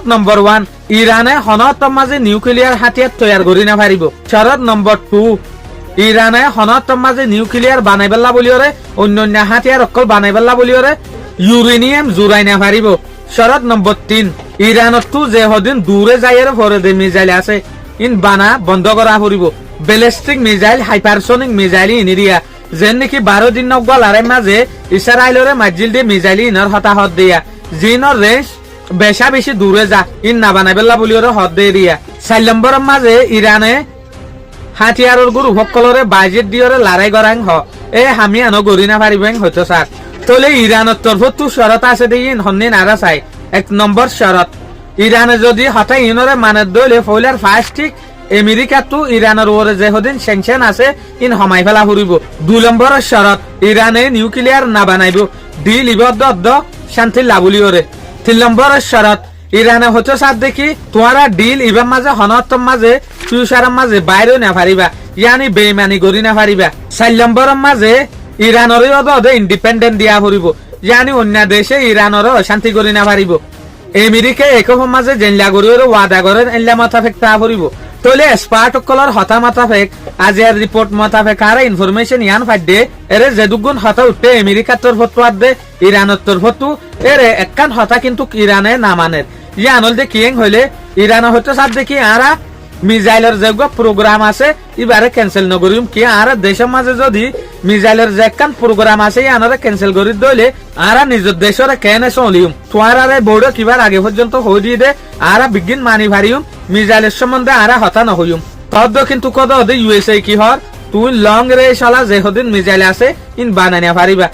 শরত নম্বর 1 ইরানে হনত মাঝে নিউক্লিয়ার হাতিয়ার তৈয়ার করি না পারিব। শরত নম্বর 2 ইরানে হনত মাঝে নিউক্লিয়ার বানাই পেলা বলিওরে অন্যান্য হাতিয়ার অকল বানাই পেলা বলিওরে ইউরেনিয়াম জুরাই না পারিব। শরত নম্বর 3 ইরানত যে হদিন দূরে যাইয়ের পরে যে মিসাইল আছে ইন বানা বন্ধ করা পড়িব। ব্যালিস্টিক মিসাইল হাইপারসোনিক মিসাইল ইনিরিয়া যেন নাকি 12 দিন নগলারে মাঝে ইসরায়েলরে মাজিল দিয়ে মিসাইল ইনর হতাহত দিয়া জিনর রেঞ্জ বেশা বেশি দূরে যা ইন না বানাই পেলা বলিওরে হদ দিয়ে দিয়া। 4 নম্বরের মাঝে ইরানে হাতিয়ারর গুরু সকলরে বাজেট দিয়রে লড়াই করাং হ এ আমি আনো গরি না পারিবেন হয়তো স্যার। তলে ইরানের তরফ তু শরত আছে দিয়ে হন্নি নারা চাই। 1 নম্বর শরত ইরানে যদি হঠাৎ ইনরে মানে দলে ফইলার ফাস্টিক আমেরিকা তো ইরানের ওরে যে হদিন স্যাংশন আছে ইন হমাই ফেলা ফুরিব। 2 নম্বরের শরত ইরানে নিউক্লিয়ার না বানাইব ডিল ইবদ্ধ শান্তি লাভলি ওরে। 3 নম্বরের শরত ইরানে হচ্ছে সাথ দেখি তোমারা ডিল ইবার মাঝে হনতম মাঝে ফিউচারের মাঝে বাইরেও না পারিবা ইয়ানি বেইমানি করি না পারিবা। 4 নম্বরের মাঝে ইরানের ইন্ডিপেন্ডেন্ট দিয়া ফুরিব ইয়ানি অন্য দেশে ইরানের অশান্তি করি না পারিব। আমেরিকা একম মাঝে জেনলা করিও ওয়াদা করেন এল্লা মাথাফেক তা ফুরিব। তলে এক্সপার্ট কলর হতা মাথাফেক আজিয়ার রিপোর্ট মাথাফেক আর ইনফরমেশন ইয়ান ফাইডে এরে যেদুগুণ হতা উঠতে আমেরিকার তরফত দে ইরানের তরফত এরে একখান হতা কিন্তু ইরানে না মানের ইয়ানল দে কিং হইলে ইরান হয়তো সাথ দেখি আরা মিসাইলের যে প্রোগ্রাম আছে এবারে ক্যান্সেল নকরিম কি আর দেশের মাঝে যদি মিসাইলের যে একখান প্রোগ্রাম আছে আনারে ক্যান্সেল করি দইলে আরা নিজের দেশের কেনে চলিম তোমার আরে বোর্ড কিবার আগে পর্যন্ত হই দিয়ে দে আরা বিজ্ঞান মানি ভারিম মিসাইলের সম্বন্ধে আরা হতা নহইম তদ কিন্তু কদ ইউএসএ কি হর তুই লং রেস আলা যে হদিন মিসাইল আছে ইন বানানিয়া পারিবা।